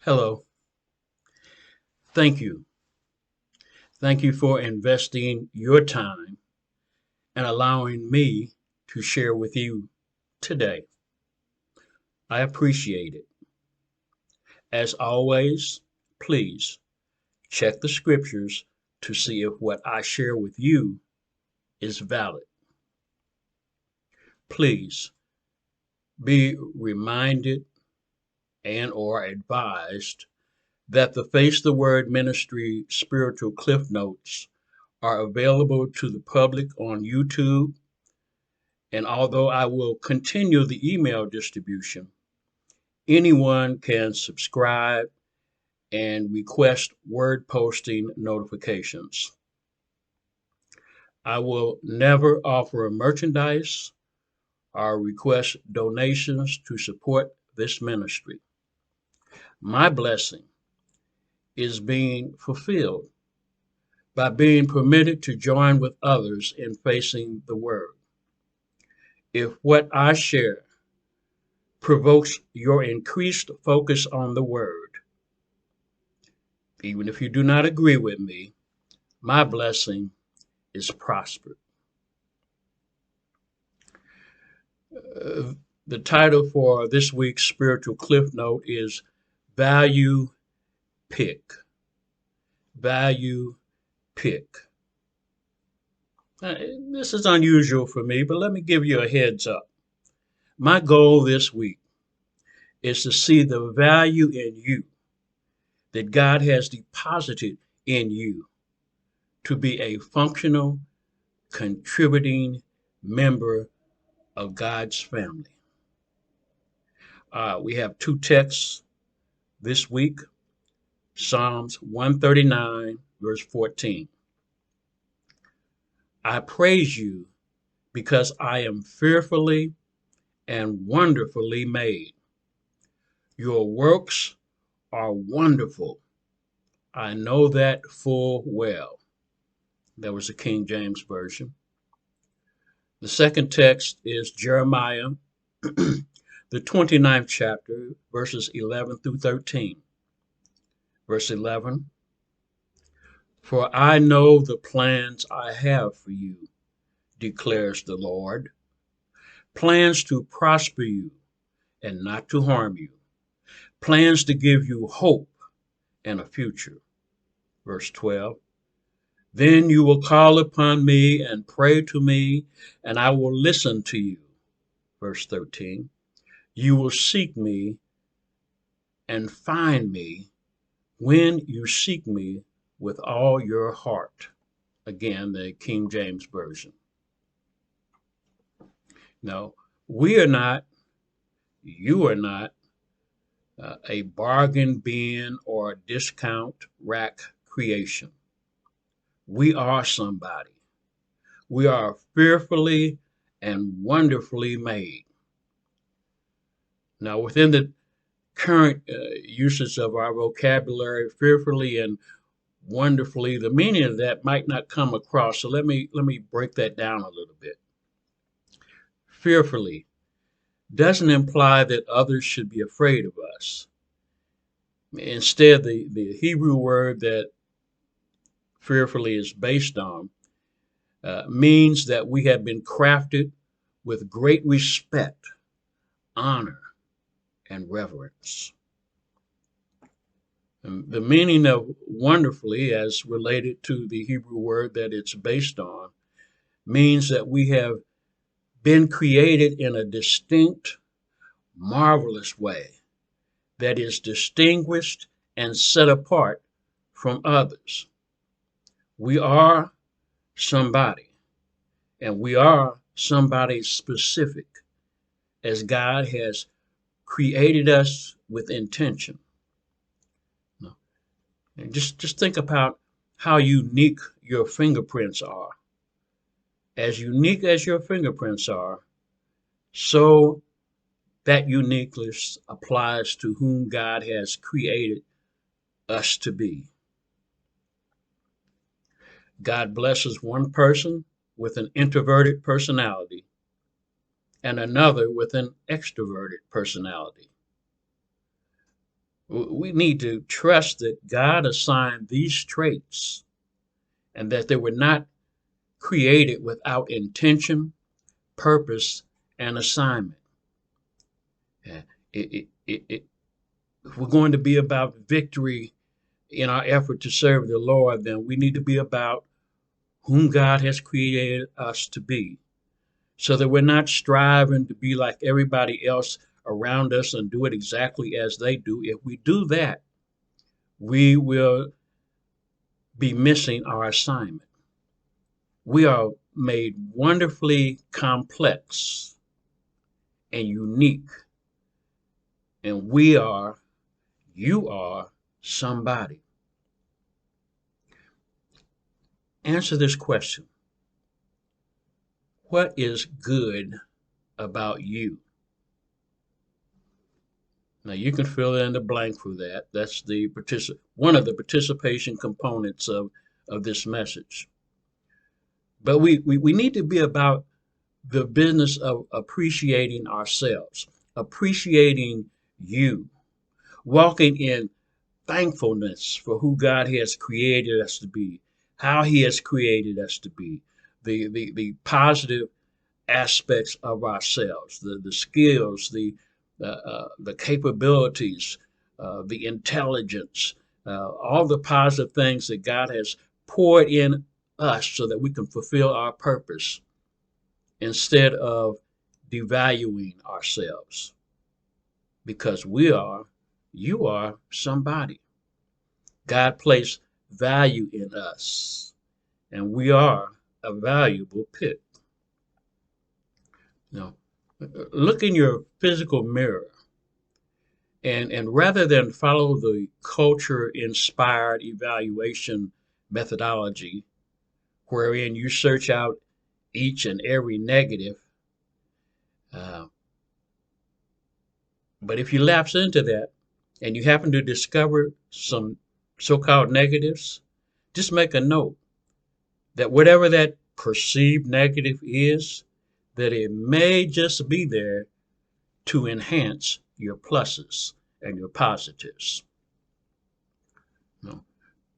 Hello. Thank you. Thank you for investing your time and allowing me to share with you today. I appreciate it. As always, please check the scriptures to see if what I share with you is valid. Please be reminded and or advised that the Face the Word Ministry spiritual cliff notes are available to the public on YouTube. And although I will continue the email distribution, anyone can subscribe and request word posting notifications. I will never offer merchandise or request donations to support this ministry. My blessing is being fulfilled by being permitted to join with others in facing the word. If what I share provokes your increased focus on the word, even if you do not agree with me, my blessing is prospered. The title for this week's spiritual cliff note is Value Pick. Value Pick. This is unusual for me, but let me give you a heads up. My goal this week is to see the value in you that God has deposited in you to be a functional, contributing member of God's family. We have two texts this week. Psalms 139, verse 14. I praise you because I am fearfully and wonderfully made. Your works are wonderful. I know that full well. That was the King James Version. The second text is Jeremiah, the 29th chapter, verses 11 through 13. Verse 11, for I know the plans I have for you, declares the Lord, plans to prosper you and not to harm you, plans to give you hope and a future. Verse 12, then you will call upon me and pray to me, and I will listen to you. Verse 13, you will seek me and find me when you seek me with all your heart. Again, the King James Version. No, we are not, you are not a bargain bin or discount rack creation. We are somebody. We are fearfully and wonderfully made. Now, within the current usage of our vocabulary, fearfully and wonderfully, the meaning of that might not come across. So let me break that down a little bit. Fearfully doesn't imply that others should be afraid of us. Instead, the Hebrew word that fearfully is based on means that we have been crafted with great respect, honor, and reverence. And the meaning of wonderfully, as related to the Hebrew word that it's based on, means that we have been created in a distinct, marvelous way that is distinguished and set apart from others. We are somebody, and we are somebody specific, as God has created us with intention. And just think about how unique your fingerprints are. As unique as your fingerprints are, so that uniqueness applies to whom God has created us to be. God blesses one person with an introverted personality and another with an extroverted personality. We need to trust that God assigned these traits and that they were not created without intention, purpose, and assignment. Yeah, if we're going to be about victory in our effort to serve the Lord, then we need to be about whom God has created us to be, so that we're not striving to be like everybody else around us and do it exactly as they do. If we do that, we will be missing our assignment. We are made wonderfully complex and unique, and you are somebody. Answer this question. What is good about you? Now you can fill in the blank for that. That's one of the participation components of this message. But we need to be about the business of appreciating ourselves, appreciating you, walking in thankfulness for who God has created us to be, how He has created us to be, the positive aspects of ourselves, the skills, the capabilities, the intelligence, all the positive things that God has poured in us so that we can fulfill our purpose instead of devaluing ourselves because you are somebody. God placed value in us, and we are a valuable pick. Now, look in your physical mirror, and rather than follow the culture-inspired evaluation methodology, wherein you search out each and every negative, uh, but if you lapse into that and you happen to discover some so-called negatives, just make a note that whatever that perceived negative is, that it may just be there to enhance your pluses and your positives. No,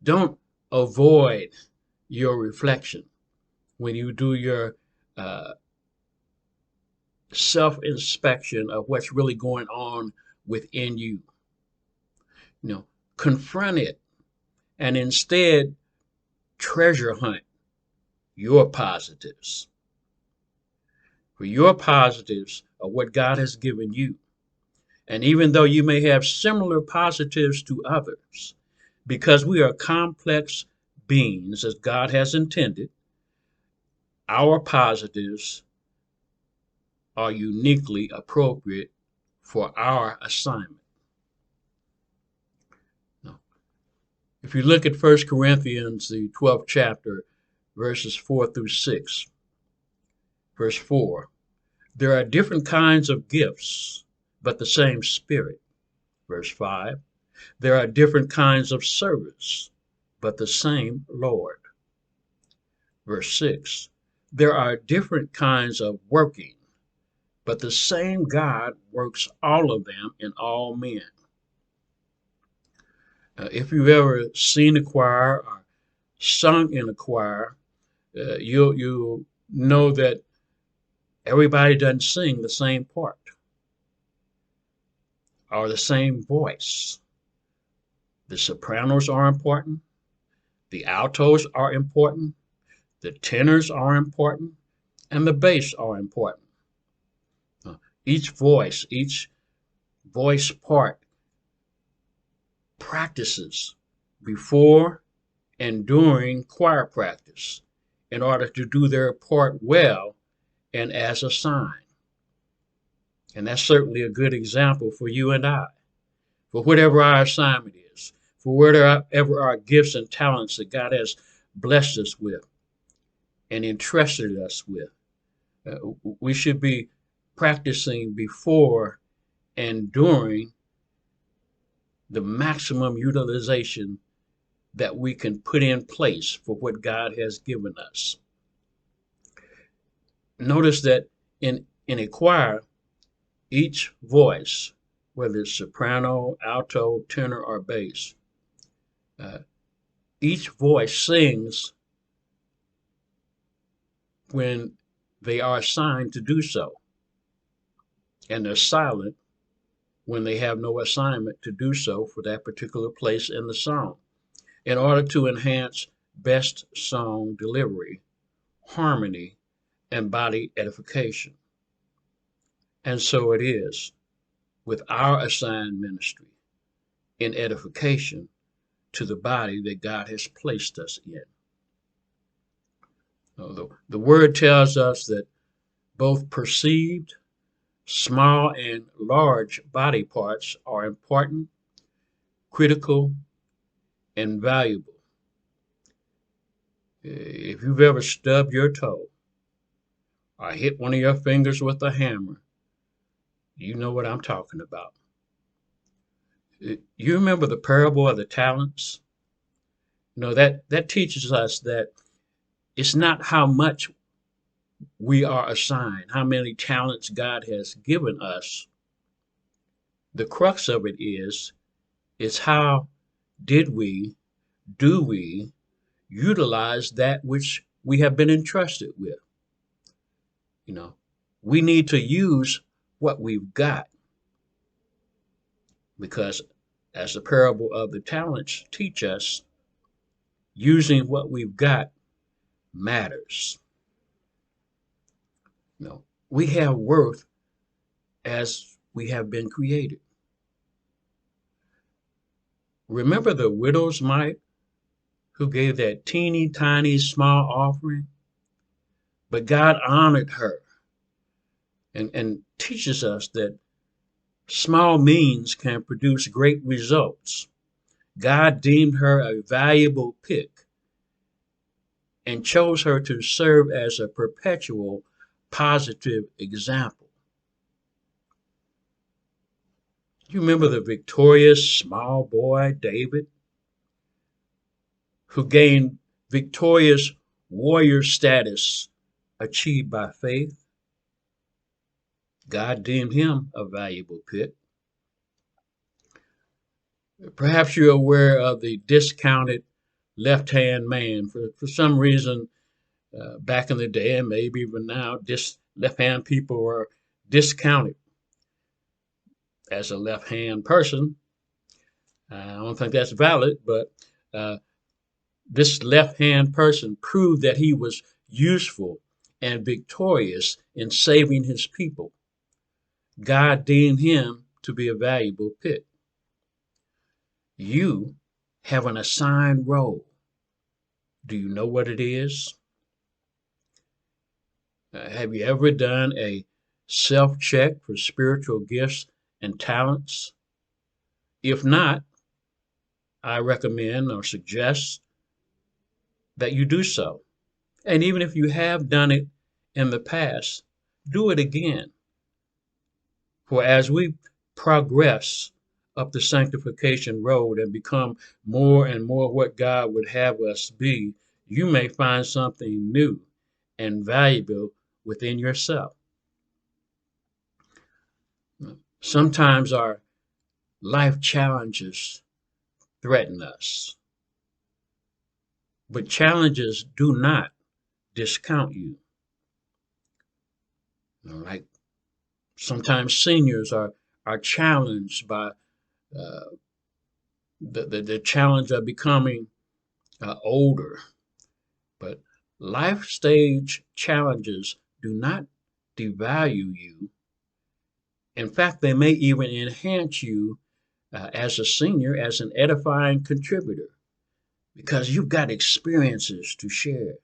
don't avoid your reflection when you do your uh, self-inspection of what's really going on within you. You know, confront it and instead treasure hunt your positives. For your positives are what God has given you. And even though you may have similar positives to others, because we are complex beings as God has intended, our positives are uniquely appropriate for our assignment. Now, if you look at 1 Corinthians, the 12th chapter, verses 4 through 6, verse 4, there are different kinds of gifts, but the same Spirit. Verse 5, there are different kinds of service, but the same Lord. Verse 6, there are different kinds of working, but the same God works all of them in all men. If you've ever seen a choir or sung in a choir, you'll know that everybody doesn't sing the same part or the same voice. The sopranos are important, the altos are important, the tenors are important, and the bass are important. Uh, each voice part practices before and during choir practice in order to do their part well and as a sign. And that's certainly a good example for you and I, for whatever our assignment is, for whatever our gifts and talents that God has blessed us with and entrusted us with. We should be practicing before and during the maximum utilization that we can put in place for what God has given us. Notice that in a choir, each voice whether it's soprano, alto, tenor, or bass. Uh, each voice sings when they are assigned to do so, and they're silent when they have no assignment to do so for that particular place in the song, in order to enhance best song delivery, harmony, and body edification. And so it is with our assigned ministry in edification to the body that God has placed us in. The word tells us that both perceived, small, and large body parts are important, critical, and valuable. If you've ever stubbed your toe or hit one of your fingers with a hammer, you know what I'm talking about. You remember the parable of the talents? That teaches us that it's not how much we are assigned, how many talents God has given us. The crux of it is how do we utilize that which we have been entrusted with? You know, we need to use what we've got because, as the parable of the talents teach us, using what we've got matters. We have worth as we have been created. Remember the widow's mite who gave that teeny tiny small offering? But God honored her and teaches us that small means can produce great results. God deemed her a valuable pick and chose her to serve as a perpetual positive example. You remember the victorious small boy, David, who gained victorious warrior status achieved by faith? God deemed him a valuable pick. Perhaps you're aware of the discounted left-hand man. For some reason, back in the day, and maybe even now, left-hand people are discounted as a left-hand person. I don't think that's valid, but this left-hand person proved that he was useful and victorious in saving his people. God deemed him to be a valuable pick. You have an assigned role. Do you know what it is? Have you ever done a self-check for spiritual gifts and talents? If not, I recommend or suggest that you do so. And even if you have done it in the past, do it again. For as we progress up the sanctification road and become more and more what God would have us be, you may find something new and valuable within yourself. Sometimes our life challenges threaten us, but challenges do not discount you. Like sometimes seniors are challenged by uh, the challenge of becoming older. But life stage challenges do not devalue you. In fact, they may even enhance you as a senior, as an edifying contributor, because you've got experiences to share.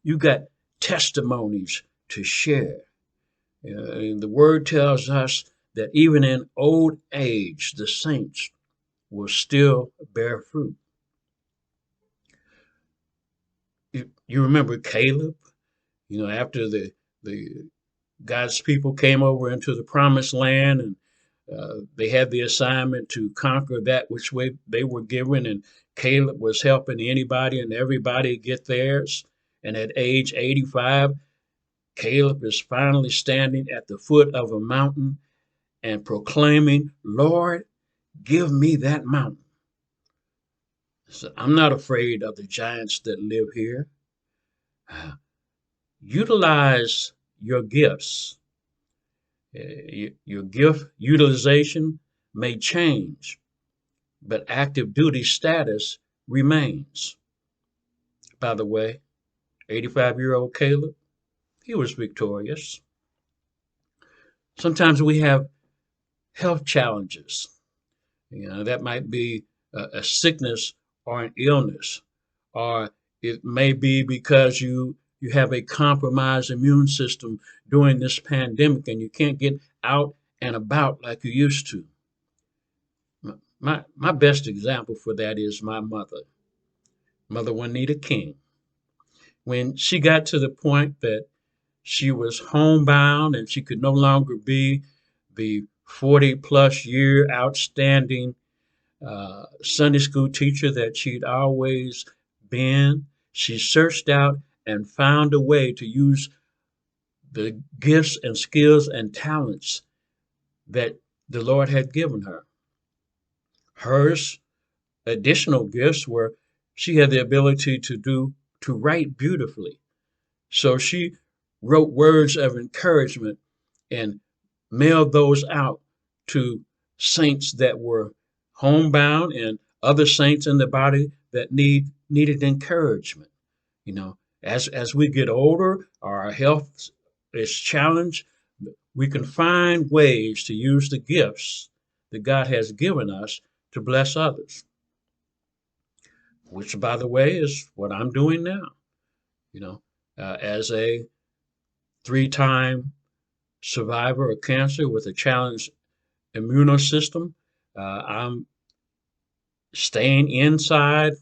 You've got testimonies to share. The word tells us that even in old age, the saints will still bear fruit. You remember Caleb, after the God's people came over into the promised land and they had the assignment to conquer that which way they were given, and Caleb was helping anybody and everybody get theirs. And at age 85, Caleb is finally standing at the foot of a mountain and proclaiming, Lord, give me that mountain. So I'm not afraid of the giants that live here. Utilize your gifts. Your gift utilization may change, but active duty status remains. By the way, 85-year-old Caleb, he was victorious. Sometimes we have health challenges. That might be a sickness or an illness, or it may be because you have a compromised immune system during this pandemic and you can't get out and about like you used to. My best example for that is my mother, Mother Juanita King. When she got to the point that she was homebound and she could no longer be the 40 plus year outstanding Sunday school teacher that she'd always been, she searched out and found a way to use the gifts and skills and talents that the Lord had given her. Hers additional gifts were she had the ability to write beautifully. So she wrote words of encouragement and mailed those out to saints that were homebound and other saints in the body that needed encouragement. You know, as we get older, our health is challenged. We can find ways to use the gifts that God has given us to bless others, which, by the way, is what I'm doing now. You know, as a three-time survivor of cancer with a challenged immune system, I'm staying inside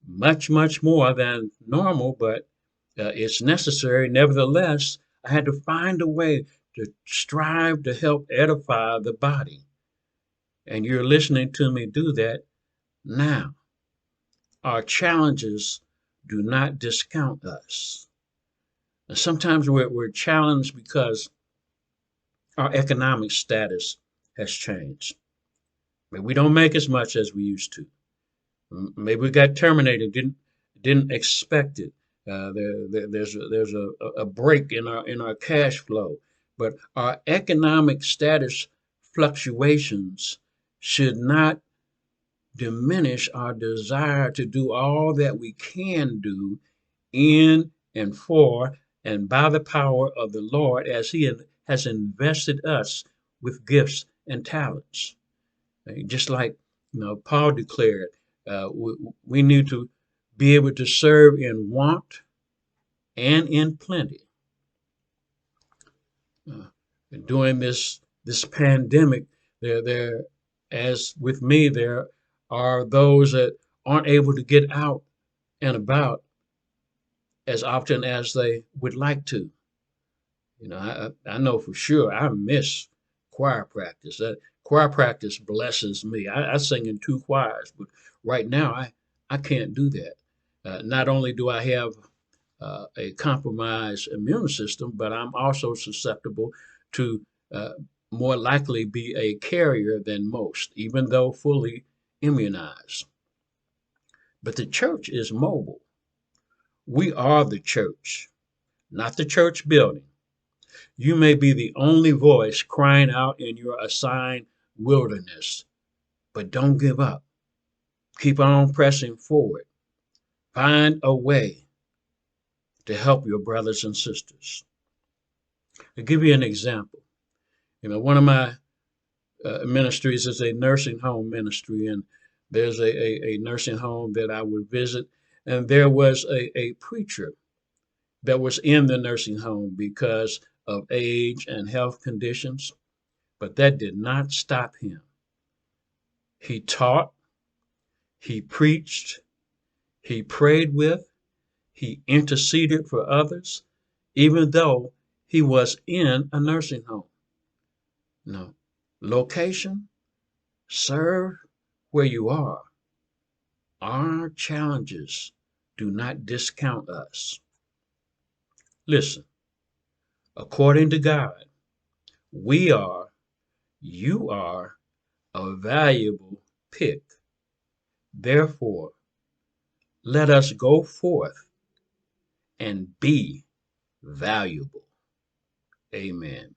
much more than normal, but it's necessary. Nevertheless, I had to find a way to strive to help edify the body. And you're listening to me do that now. Our challenges do not discount us. And sometimes we're challenged because our economic status has changed. Maybe we don't make as much as we used to. Maybe we got terminated, didn't expect it. There's a break in our cash flow, but our economic status fluctuations should not diminish our desire to do all that we can do in and for and by the power of the Lord as He has invested us with gifts and talents. Just like Paul declared, we need to be able to serve in want and in plenty. During this pandemic, there as with me, there are those that aren't able to get out and about as often as they would like to. I know for sure I miss choir practice. That choir practice blesses me. I sing in two choirs, but right now I can't do that. Not only do I have a compromised immune system, but I'm also susceptible to more likely be a carrier than most, even though fully immunized. But the church is mobile. We are the church, not the church building. You may be the only voice crying out in your assigned wilderness, but don't give up. Keep on pressing forward. Find a way to help your brothers and sisters. I'll give you an example. One of my ministries is a nursing home ministry, and there's a nursing home that I would visit, and there was a preacher that was in the nursing home because of age and health conditions, but that did not stop him. He taught, he preached, he prayed with, he interceded for others, even though he was in a nursing home. No, location, serve where you are. Our challenges do not discount us. Listen, according to God, we are You are a valuable pick. Therefore, let us go forth and be valuable. Amen.